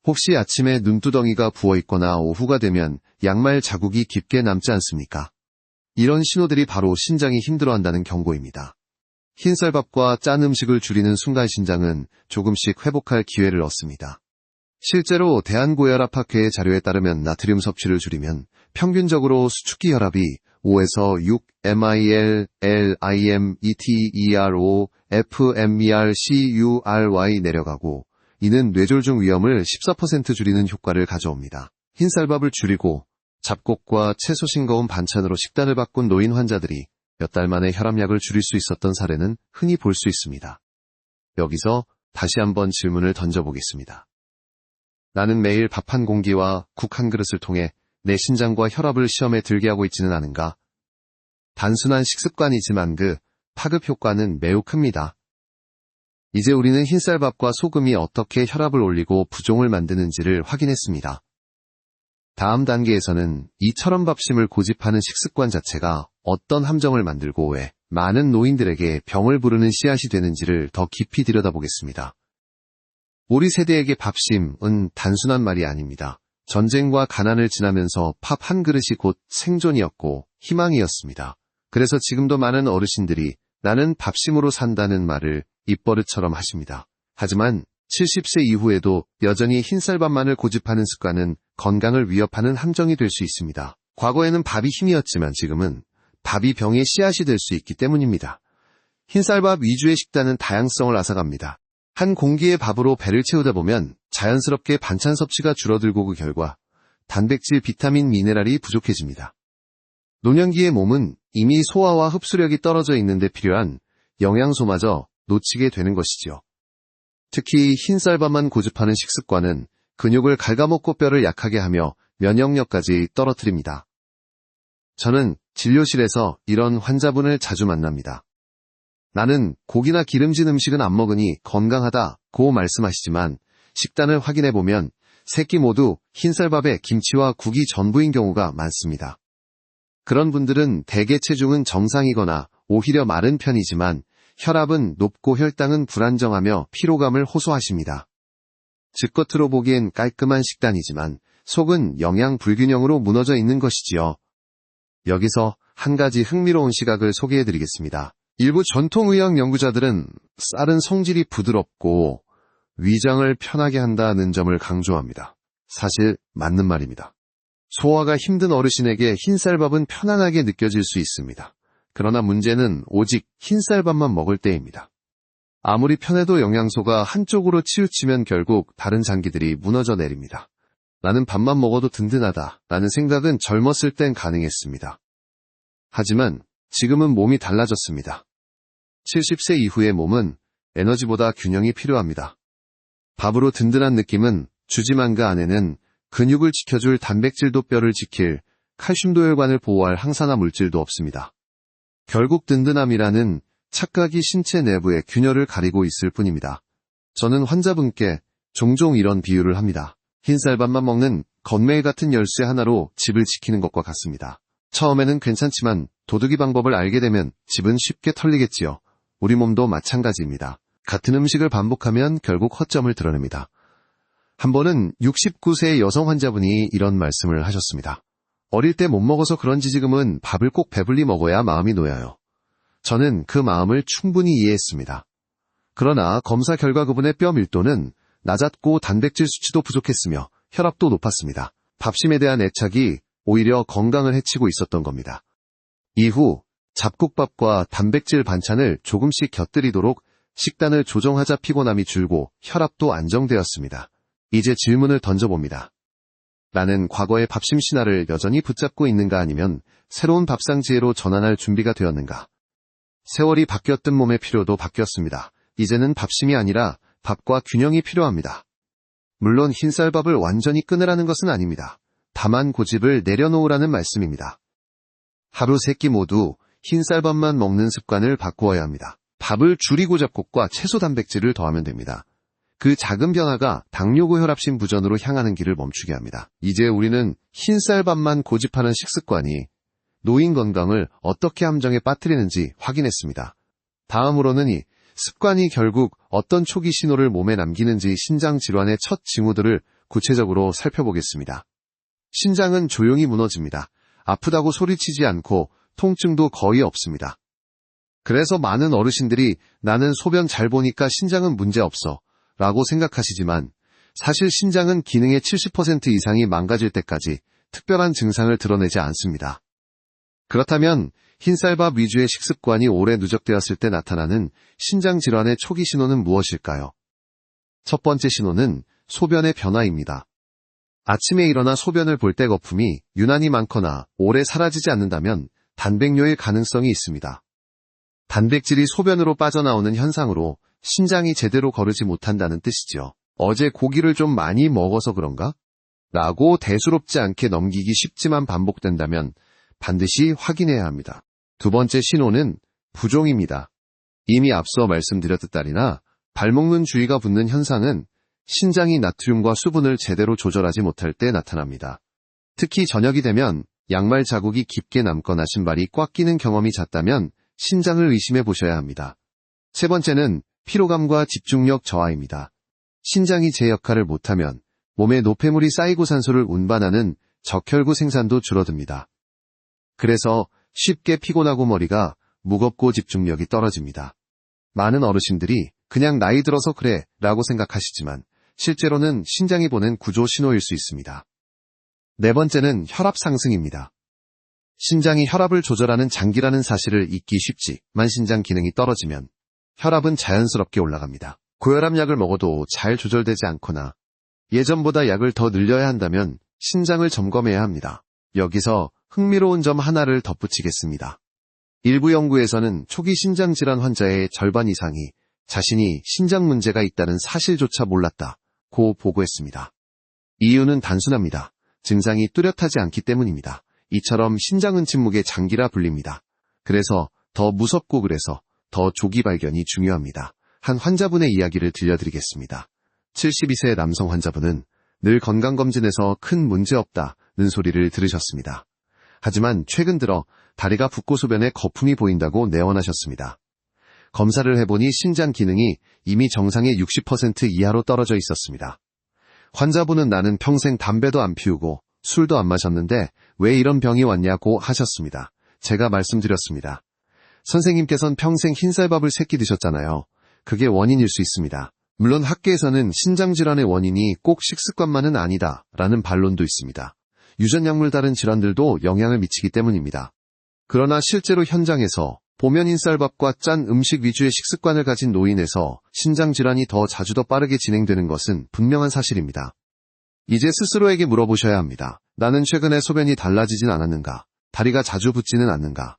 혹시 아침에 눈두덩이가 부어있거나 오후가 되면 양말 자국이 깊게 남지 않습니까? 이런 신호들이 바로 신장이 힘들어한다는 경고입니다. 흰쌀밥과 짠 음식을 줄이는 순간 신장은 조금씩 회복할 기회를 얻습니다. 실제로 대한고혈압학회의 자료에 따르면 나트륨 섭취를 줄이면 평균적으로 수축기 혈압이 5에서 6 mil, lim, etero, fmer, cury 내려가고 이는 뇌졸중 위험을 14% 줄이는 효과를 가져옵니다. 흰쌀밥을 줄이고 잡곡과 채소 싱거운 반찬으로 식단을 바꾼 노인 환자들이 몇 달 만에 혈압약을 줄일 수 있었던 사례는 흔히 볼 수 있습니다. 여기서 다시 한번 질문을 던져보겠습니다. 나는 매일 밥 한 공기와 국 한 그릇을 통해 내 신장과 혈압을 시험에 들게 하고 있지는 않은가? 단순한 식습관이지만 그 파급 효과는 매우 큽니다. 이제 우리는 흰쌀밥과 소금이 어떻게 혈압을 올리고 부종을 만드는지를 확인했습니다. 다음 단계에서는 이처럼 밥심을 고집하는 식습관 자체가 어떤 함정을 만들고 왜 많은 노인들에게 병을 부르는 씨앗이 되는지를 더 깊이 들여다보겠습니다. 우리 세대에게 밥심은 단순한 말이 아닙니다. 전쟁과 가난을 지나면서 밥 한 그릇이 곧 생존이었고 희망이었습니다. 그래서 지금도 많은 어르신들이 나는 밥심으로 산다는 말을 입버릇처럼 하십니다. 하지만 70세 이후에도 여전히 흰쌀밥만을 고집하는 습관은 건강을 위협하는 함정이 될 수 있습니다. 과거에는 밥이 힘이었지만 지금은 밥이 병의 씨앗이 될 수 있기 때문입니다. 흰쌀밥 위주의 식단은 다양성을 앗아갑니다. 한 공기의 밥으로 배를 채우다 보면 자연스럽게 반찬 섭취가 줄어들고 그 결과 단백질, 비타민, 미네랄이 부족해집니다. 노년기의 몸은 이미 소화와 흡수력이 떨어져 있는데 필요한 영양소마저 놓치게 되는 것이지요. 특히 흰쌀밥만 고집하는 식습관은 근육을 갉아먹고 뼈를 약하게 하며 면역력까지 떨어뜨립니다. 저는 진료실에서 이런 환자분을 자주 만납니다. 나는 고기나 기름진 음식은 안 먹으니 건강하다고 말씀하시지만 식단을 확인해보면 3끼 모두 흰쌀밥에 김치와 국이 전부인 경우가 많습니다. 그런 분들은 대개 체중은 정상이거나 오히려 마른 편이지만 혈압은 높고 혈당은 불안정하며 피로감을 호소하십니다. 즉 겉으로 보기엔 깔끔한 식단이지만 속은 영양 불균형으로 무너져 있는 것이지요. 여기서 한 가지 흥미로운 시각을 소개해드리겠습니다. 일부 전통의학 연구자들은 쌀은 성질이 부드럽고 위장을 편하게 한다는 점을 강조합니다. 사실 맞는 말입니다. 소화가 힘든 어르신에게 흰쌀밥은 편안하게 느껴질 수 있습니다. 그러나 문제는 오직 흰쌀밥만 먹을 때입니다. 아무리 편해도 영양소가 한쪽으로 치우치면 결국 다른 장기들이 무너져 내립니다. 나는 밥만 먹어도 든든하다 라는 생각은 젊었을 땐 가능했습니다. 하지만 지금은 몸이 달라졌습니다. 70세 이후의 몸은 에너지보다 균형이 필요합니다. 밥으로 든든한 느낌은 주지만 그 안에는 근육을 지켜줄 단백질도 뼈를 지킬 칼슘도 혈관을 보호할 항산화 물질도 없습니다. 결국 든든함이라는 착각이 신체 내부의 균열을 가리고 있을 뿐입니다. 저는 환자분께 종종 이런 비유를 합니다. 흰쌀밥만 먹는 건매일 같은 열쇠 하나로 집을 지키는 것과 같습니다. 처음에는 괜찮지만 도둑이 방법을 알게 되면 집은 쉽게 털리겠지요. 우리 몸도 마찬가지입니다. 같은 음식을 반복하면 결국 허점을 드러냅니다. 한 번은 69세의 여성 환자분이 이런 말씀을 하셨습니다. 어릴 때 못 먹어서 그런지 지금은 밥을 꼭 배불리 먹어야 마음이 놓여요. 저는 그 마음을 충분히 이해했습니다. 그러나 검사 결과 그분의 뼈 밀도는 낮았고 단백질 수치도 부족했으며 혈압도 높았습니다. 밥심에 대한 애착이 오히려 건강을 해치고 있었던 겁니다. 이후 잡곡밥과 단백질 반찬을 조금씩 곁들이도록 식단을 조정하자 피곤함이 줄고 혈압도 안정되었습니다. 이제 질문을 던져봅니다. 나는 과거의 밥심 신화를 여전히 붙잡고 있는가 아니면 새로운 밥상 지혜로 전환할 준비가 되었는가? 세월이 바뀌었던 몸의 필요도 바뀌었습니다. 이제는 밥심이 아니라 밥과 균형이 필요합니다. 물론 흰쌀밥을 완전히 끊으라는 것은 아닙니다. 다만 고집을 내려놓으라는 말씀입니다. 하루 3끼 모두 흰쌀밥만 먹는 습관을 바꾸어야 합니다. 밥을 줄이고 잡곡과 채소 단백질을 더하면 됩니다. 그 작은 변화가 당뇨고혈압심 부전으로 향하는 길을 멈추게 합니다. 이제 우리는 흰쌀밥만 고집하는 식습관이 노인 건강을 어떻게 함정에 빠뜨리는지 확인했습니다. 다음으로는 이 습관이 결국 어떤 초기 신호를 몸에 남기는지 신장 질환의 첫 징후들을 구체적으로 살펴보겠습니다. 신장은 조용히 무너집니다. 아프다고 소리치지 않고 통증도 거의 없습니다. 그래서 많은 어르신들이 나는 소변 잘 보니까 신장은 문제없어 라고 생각하시지만 사실 신장은 기능의 70% 이상이 망가질 때까지 특별한 증상을 드러내지 않습니다. 그렇다면 흰쌀밥 위주의 식습관이 오래 누적되었을 때 나타나는 신장 질환의 초기 신호는 무엇일까요? 첫 번째 신호는 소변의 변화입니다. 아침에 일어나 소변을 볼 때 거품이 유난히 많거나 오래 사라지지 않는다면 단백뇨일 가능성이 있습니다. 단백질이 소변으로 빠져나오는 현상으로 신장이 제대로 거르지 못한다는 뜻이죠. 어제 고기를 좀 많이 먹어서 그런가? 라고 대수롭지 않게 넘기기 쉽지만 반복된다면 반드시 확인해야 합니다. 두 번째 신호는 부종입니다. 이미 앞서 말씀드렸듯 딸이나 발 먹는 주의가 붙는 현상은 신장이 나트륨과 수분을 제대로 조절하지 못할 때 나타납니다. 특히 저녁이 되면 양말 자국이 깊게 남거나 신발이 꽉 끼는 경험이 잦다면 신장을 의심해 보셔야 합니다. 세 번째는 피로감과 집중력 저하입니다. 신장이 제 역할을 못하면 몸에 노폐물이 쌓이고 산소를 운반하는 적혈구 생산도 줄어듭니다. 그래서 쉽게 피곤하고 머리가 무겁고 집중력이 떨어집니다. 많은 어르신들이 그냥 나이 들어서 그래 라고 생각하시지만 실제로는 신장이 보낸 구조 신호일 수 있습니다. 네 번째는 혈압 상승입니다. 신장이 혈압을 조절하는 장기라는 사실을 잊기 쉽지만 신장 기능이 떨어지면 혈압은 자연스럽게 올라갑니다. 고혈압 약을 먹어도 잘 조절되지 않거나 예전보다 약을 더 늘려야 한다면 신장을 점검해야 합니다. 여기서 흥미로운 점 하나를 덧붙이겠습니다. 일부 연구에서는 초기 신장질환 환자의 절반 이상이 자신이 신장 문제가 있다는 사실조차 몰랐다고 보고했습니다. 이유는 단순합니다. 증상이 뚜렷하지 않기 때문입니다. 이처럼 신장은 침묵의 장기라 불립니다. 그래서 더 무섭고 그래서 더 조기 발견이 중요합니다. 한 환자분의 이야기를 들려드리겠습니다. 72세 남성 환자분은 늘 건강검진에서 큰 문제 없다는 소리를 들으셨습니다. 하지만 최근 들어 다리가 붓고 소변에 거품이 보인다고 내원하셨습니다. 검사를 해보니 신장 기능이 이미 정상의 60% 이하로 떨어져 있었습니다. 환자분은 나는 평생 담배도 안 피우고 술도 안 마셨는데 왜 이런 병이 왔냐고 하셨습니다. 제가 말씀드렸습니다. 선생님께서는 평생 흰쌀밥을 3끼 드셨잖아요. 그게 원인일 수 있습니다. 물론 학계에서는 신장질환의 원인이 꼭 식습관만은 아니다 라는 반론도 있습니다. 유전약물 다른 질환들도 영향을 미치기 때문입니다. 그러나 실제로 현장에서 보면 흰쌀밥과 짠 음식 위주의 식습관을 가진 노인에서 신장질환이 더 자주 더 빠르게 진행되는 것은 분명한 사실입니다. 이제 스스로에게 물어보셔야 합니다. 나는 최근에 소변이 달라지진 않았는가? 다리가 자주 붓지는 않는가?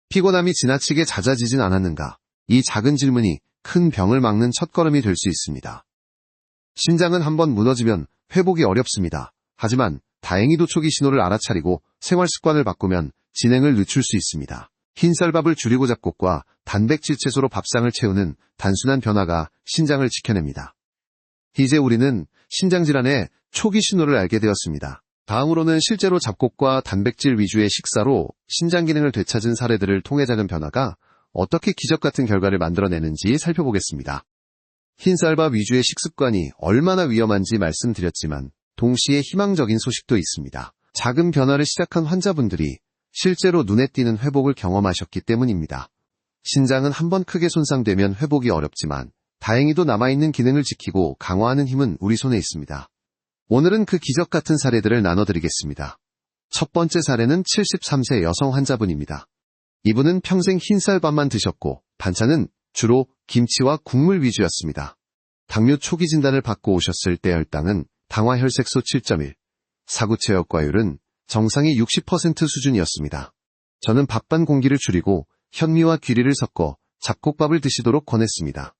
피곤함이 지나치게 잦아지진 않았는가? 이 작은 질문이 큰 병을 막는 첫걸음이 될 수 있습니다. 신장은 한번 무너지면 회복이 어렵습니다. 하지만 다행히도 초기 신호를 알아차리고 생활 습관을 바꾸면 진행을 늦출 수 있습니다. 흰쌀밥을 줄이고 잡곡과 단백질 채소로 밥상을 채우는 단순한 변화가 신장을 지켜냅니다. 이제 우리는 신장질환의 초기 신호를 알게 되었습니다. 다음으로는 실제로 잡곡과 단백질 위주의 식사로 신장 기능을 되찾은 사례들을 통해 작은 변화가 어떻게 기적 같은 결과를 만들어내는지 살펴보겠습니다. 흰쌀밥 위주의 식습관이 얼마나 위험한지 말씀드렸지만 동시에 희망적인 소식도 있습니다. 작은 변화를 시작한 환자분들이 실제로 눈에 띄는 회복을 경험하셨기 때문입니다. 신장은 한번 크게 손상되면 회복이 어렵지만 다행히도 남아있는 기능을 지키고 강화하는 힘은 우리 손에 있습니다. 오늘은 그 기적 같은 사례들을 나눠드리겠습니다. 첫 번째 사례는 73세 여성 환자분입니다. 이분은 평생 흰쌀밥만 드셨고 반찬은 주로 김치와 국물 위주였습니다. 당뇨 초기 진단을 받고 오셨을 때 혈당은 당화혈색소 7.1, 사구체역과율은 정상이 60% 수준이었습니다. 저는 밥반 공기를 줄이고 현미와 귀리를 섞어 잡곡밥을 드시도록 권했습니다.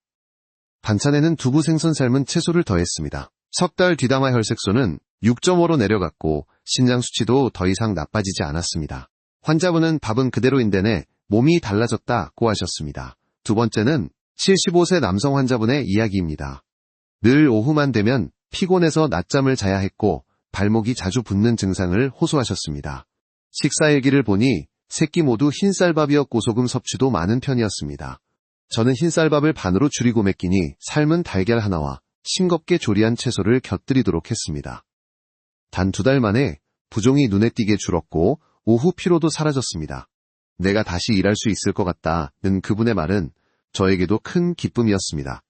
반찬에는 두부 생선 삶은 채소를 더했습니다. 석 달 뒤 당화혈색소는 6.5로 내려갔고 신장 수치도 더 이상 나빠지지 않았습니다. 환자분은 밥은 그대로인데네 몸이 달라졌다고 하셨습니다. 두 번째는 75세 남성 환자분의 이야기입니다. 늘 오후만 되면 피곤해서 낮잠을 자야 했고 발목이 자주 붓는 증상을 호소하셨습니다. 식사일기를 보니 세 끼 모두 흰쌀밥이었고 소금 섭취도 많은 편이었습니다. 저는 흰쌀밥을 반으로 줄이고 먹기니 삶은 달걀 하나와 싱겁게 조리한 채소를 곁들이도록 했습니다. 단 2달 만에 부종이 눈에 띄게 줄었고 오후 피로도 사라졌습니다. 내가 다시 일할 수 있을 것 같다는 그분의 말은 저에게도 큰 기쁨이었습니다.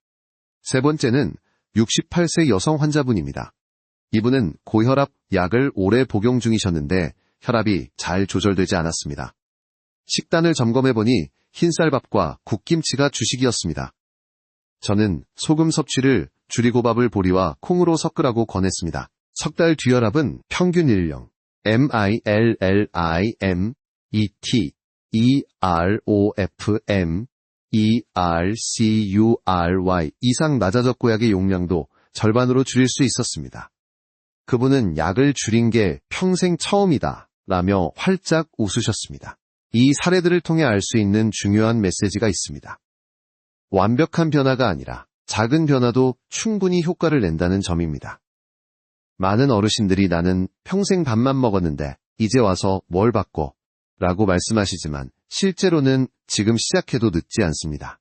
세 번째는 68세 여성 환자분입니다. 이분은 고혈압 약을 오래 복용 중이셨는데 혈압이 잘 조절되지 않았습니다. 식단을 점검해보니 흰쌀밥과 국김치가 주식이었습니다. 저는 소금 섭취를 줄이고 밥을 보리와 콩으로 섞으라고 권했습니다. 석 달 뒤 혈압은 평균 일령 MILLIM ETEROFM ERCURY 이상 낮아졌고 약의 용량도 절반으로 줄일 수 있었습니다. 그분은 약을 줄인 게 평생 처음이다 라며 활짝 웃으셨습니다. 이 사례들을 통해 알 수 있는 중요한 메시지가 있습니다. 완벽한 변화가 아니라 작은 변화도 충분히 효과를 낸다는 점입니다. 많은 어르신들이 나는 평생 밥만 먹었는데 이제 와서 뭘 바꿔? 라고 말씀하시지만 실제로는 지금 시작해도 늦지 않습니다.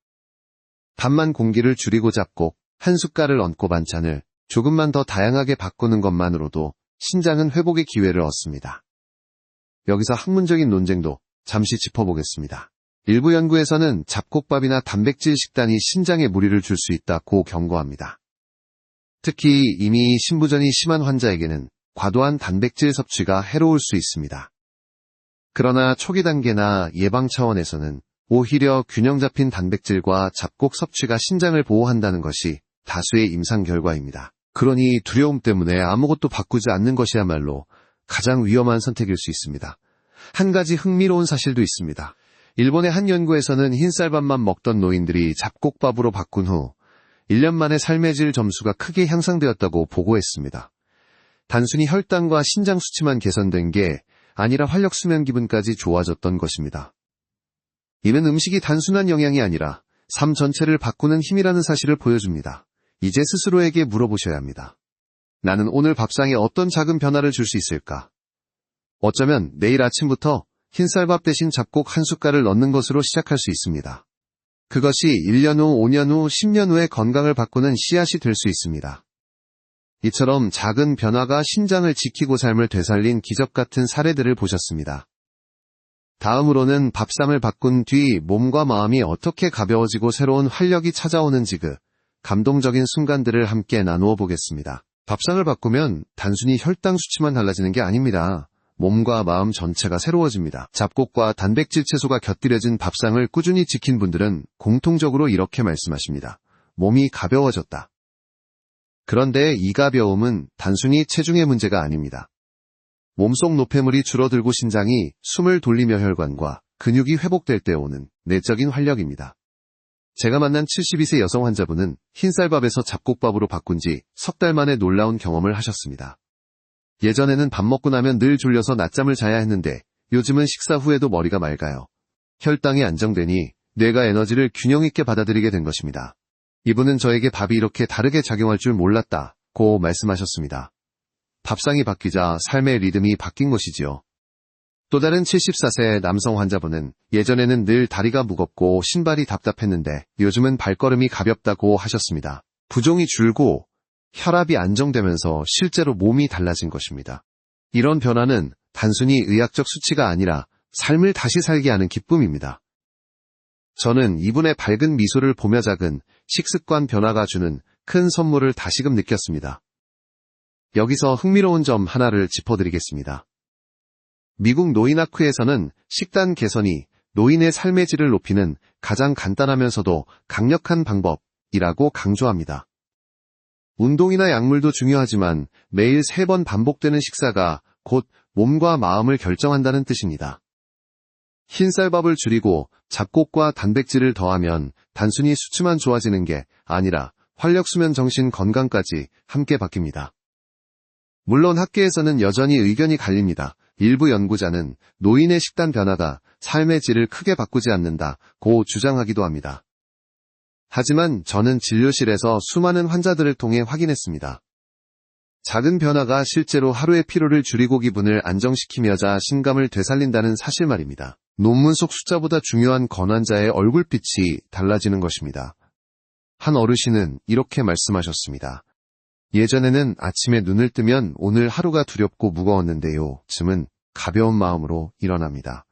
밥만 공기를 줄이고 잡고 한 숟갈을 얹고 반찬을 조금만 더 다양하게 바꾸는 것만으로도 신장은 회복의 기회를 얻습니다. 여기서 학문적인 논쟁도 잠시 짚어보겠습니다. 일부 연구에서는 잡곡밥이나 단백질 식단이 신장에 무리를 줄 수 있다고 경고합니다. 특히 이미 신부전이 심한 환자에게는 과도한 단백질 섭취가 해로울 수 있습니다. 그러나 초기 단계나 예방 차원에서는 오히려 균형 잡힌 단백질과 잡곡 섭취가 신장을 보호한다는 것이 다수의 임상 결과입니다. 그러니 두려움 때문에 아무것도 바꾸지 않는 것이야말로 가장 위험한 선택일 수 있습니다. 한 가지 흥미로운 사실도 있습니다. 일본의 한 연구에서는 흰쌀밥만 먹던 노인들이 잡곡밥으로 바꾼 후 1년 만에 삶의 질 점수가 크게 향상되었다고 보고했습니다. 단순히 혈당과 신장 수치만 개선된 게 아니라 활력 수면 기분까지 좋아졌던 것입니다. 이는 음식이 단순한 영양이 아니라 삶 전체를 바꾸는 힘이라는 사실을 보여줍니다. 이제 스스로에게 물어보셔야 합니다. 나는 오늘 밥상에 어떤 작은 변화를 줄 수 있을까? 어쩌면 내일 아침부터 흰쌀밥 대신 잡곡 한 숟갈을 넣는 것으로 시작할 수 있습니다. 그것이 1년 후, 5년 후, 10년 후의 건강을 바꾸는 씨앗이 될 수 있습니다. 이처럼 작은 변화가 신장을 지키고 삶을 되살린 기적 같은 사례들을 보셨습니다. 다음으로는 밥상을 바꾼 뒤 몸과 마음이 어떻게 가벼워지고 새로운 활력이 찾아오는지 그 감동적인 순간들을 함께 나누어 보겠습니다. 밥상을 바꾸면 단순히 혈당 수치만 달라지는 게 아닙니다. 몸과 마음 전체가 새로워집니다. 잡곡과 단백질 채소가 곁들여진 밥상을 꾸준히 지킨 분들은 공통적으로 이렇게 말씀하십니다. 몸이 가벼워졌다. 그런데 이 가벼움은 단순히 체중의 문제가 아닙니다. 몸속 노폐물이 줄어들고 신장이 숨을 돌리며 혈관과 근육이 회복될 때 오는 내적인 활력입니다. 제가 만난 72세 여성 환자분은 흰쌀밥에서 잡곡밥으로 바꾼 지 석 달 만에 놀라운 경험을 하셨습니다. 예전에는 밥 먹고 나면 늘 졸려서 낮잠을 자야 했는데 요즘은 식사 후에도 머리가 맑아요. 혈당이 안정되니 뇌가 에너지를 균형 있게 받아들이게 된 것입니다. 이분은 저에게 밥이 이렇게 다르게 작용할 줄 몰랐다고 말씀하셨습니다. 밥상이 바뀌자 삶의 리듬이 바뀐 것이지요. 또 다른 74세 남성 환자분은 예전에는 늘 다리가 무겁고 신발이 답답했는데 요즘은 발걸음이 가볍다고 하셨습니다. 부종이 줄고 혈압이 안정되면서 실제로 몸이 달라진 것입니다. 이런 변화는 단순히 의학적 수치가 아니라 삶을 다시 살게 하는 기쁨입니다. 저는 이분의 밝은 미소를 보며 작은 식습관 변화가 주는 큰 선물을 다시금 느꼈습니다. 여기서 흥미로운 점 하나를 짚어드리겠습니다. 미국 노인학회에서는 식단 개선이 노인의 삶의 질을 높이는 가장 간단하면서도 강력한 방법이라고 강조합니다. 운동이나 약물도 중요하지만 매일 3번 반복되는 식사가 곧 몸과 마음을 결정한다는 뜻입니다. 흰쌀밥을 줄이고 잡곡과 단백질을 더하면 단순히 수치만 좋아지는 게 아니라 활력, 수면, 정신, 건강까지 함께 바뀝니다. 물론 학계에서는 여전히 의견이 갈립니다. 일부 연구자는 노인의 식단 변화가 삶의 질을 크게 바꾸지 않는다고 주장하기도 합니다. 하지만 저는 진료실에서 수많은 환자들을 통해 확인했습니다. 작은 변화가 실제로 하루의 피로를 줄이고 기분을 안정시키며 자신감을 되살린다는 사실 말입니다. 논문 속 숫자보다 중요한 건 환자의 얼굴빛이 달라지는 것입니다. 한 어르신은 이렇게 말씀하셨습니다. 예전에는 아침에 눈을 뜨면 오늘 하루가 두렵고 무거웠는데요. 요즘은 가벼운 마음으로 일어납니다.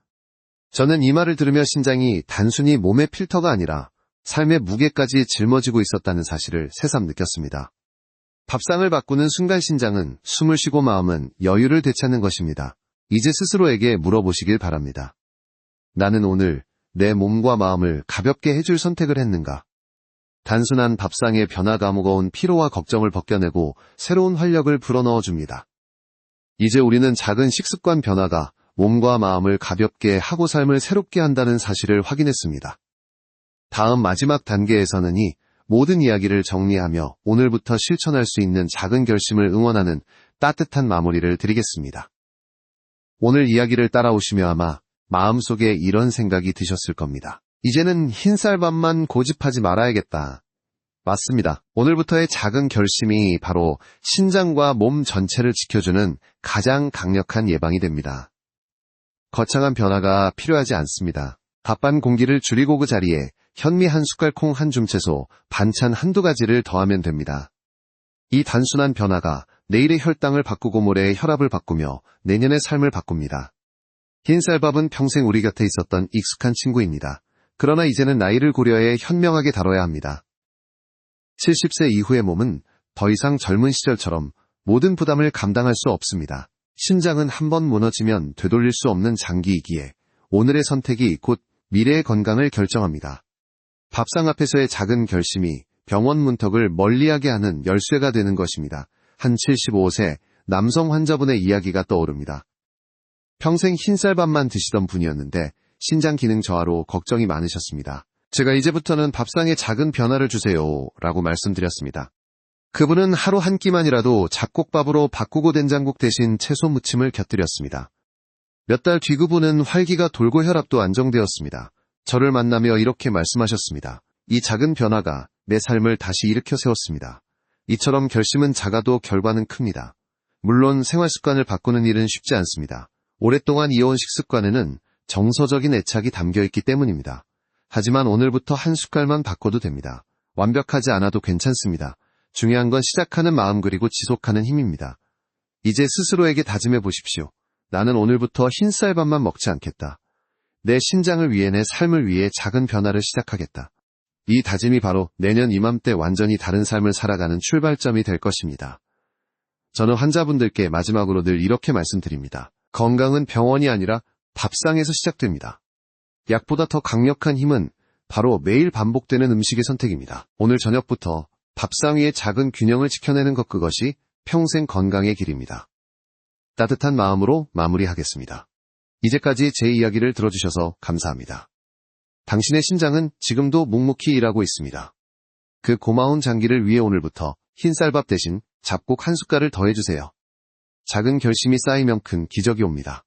저는 이 말을 들으며 심장이 단순히 몸의 필터가 아니라 삶의 무게까지 짊어지고 있었다는 사실을 새삼 느꼈습니다. 밥상을 바꾸는 순간 심장은 숨을 쉬고 마음은 여유를 되찾는 것입니다. 이제 스스로에게 물어보시길 바랍니다. 나는 오늘 내 몸과 마음을 가볍게 해줄 선택을 했는가? 단순한 밥상의 변화가 무거운 피로와 걱정을 벗겨내고 새로운 활력을 불어넣어줍니다. 이제 우리는 작은 식습관 변화가 몸과 마음을 가볍게 하고 삶을 새롭게 한다는 사실을 확인했습니다. 다음 마지막 단계에서는 이 모든 이야기를 정리하며 오늘부터 실천할 수 있는 작은 결심을 응원하는 따뜻한 마무리를 드리겠습니다. 오늘 이야기를 따라오시며 아마 마음속에 이런 생각이 드셨을 겁니다. 이제는 흰쌀밥만 고집하지 말아야겠다. 맞습니다. 오늘부터의 작은 결심이 바로 신장과 몸 전체를 지켜주는 가장 강력한 예방이 됩니다. 거창한 변화가 필요하지 않습니다. 밥반 공기를 줄이고 그 자리에 현미 한 숟갈, 콩 한 줌 채소, 반찬 한두 가지를 더하면 됩니다. 이 단순한 변화가 내일의 혈당을 바꾸고 모레의 혈압을 바꾸며 내년의 삶을 바꿉니다. 흰쌀밥은 평생 우리 곁에 있었던 익숙한 친구입니다. 그러나 이제는 나이를 고려해 현명하게 다뤄야 합니다. 70세 이후의 몸은 더 이상 젊은 시절처럼 모든 부담을 감당할 수 없습니다. 신장은 한번 무너지면 되돌릴 수 없는 장기이기에 오늘의 선택이 곧 미래의 건강을 결정합니다. 밥상 앞에서의 작은 결심이 병원 문턱을 멀리하게 하는 열쇠가 되는 것입니다. 한 75세 남성 환자분의 이야기가 떠오릅니다. 평생 흰쌀밥만 드시던 분이었는데 신장 기능 저하로 걱정이 많으셨습니다. 제가 이제부터는 밥상에 작은 변화를 주세요 라고 말씀드렸습니다. 그분은 하루 한 끼만이라도 잡곡밥으로 바꾸고 된장국 대신 채소 무침을 곁들였습니다. 몇 달 뒤 그분은 활기가 돌고 혈압도 안정되었습니다. 저를 만나며 이렇게 말씀하셨습니다. 이 작은 변화가 내 삶을 다시 일으켜 세웠습니다. 이처럼 결심은 작아도 결과는 큽니다. 물론 생활 습관을 바꾸는 일은 쉽지 않습니다. 오랫동안 이어온 식습관에는 정서적인 애착이 담겨있기 때문입니다. 하지만 오늘부터 한 숟갈만 바꿔도 됩니다. 완벽하지 않아도 괜찮습니다. 중요한 건 시작하는 마음 그리고 지속하는 힘입니다. 이제 스스로에게 다짐해 보십시오. 나는 오늘부터 흰쌀밥만 먹지 않겠다. 내 신장을 위해 내 삶을 위해 작은 변화를 시작하겠다. 이 다짐이 바로 내년 이맘때 완전히 다른 삶을 살아가는 출발점이 될 것입니다. 저는 환자분들께 마지막으로 늘 이렇게 말씀드립니다. 건강은 병원이 아니라 밥상에서 시작됩니다. 약보다 더 강력한 힘은 바로 매일 반복되는 음식의 선택입니다. 오늘 저녁부터 밥상 위의 작은 균형을 지켜내는 것, 그것이 평생 건강의 길입니다. 따뜻한 마음으로 마무리하겠습니다. 이제까지 제 이야기를 들어주셔서 감사합니다. 당신의 심장은 지금도 묵묵히 일하고 있습니다. 그 고마운 장기를 위해 오늘부터 흰쌀밥 대신 잡곡 한 숟갈을 더해주세요. 작은 결심이 쌓이면 큰 기적이 옵니다.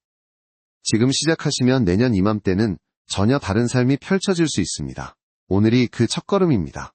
지금 시작하시면 내년 이맘때는 전혀 다른 삶이 펼쳐질 수 있습니다. 오늘이 그 첫걸음입니다.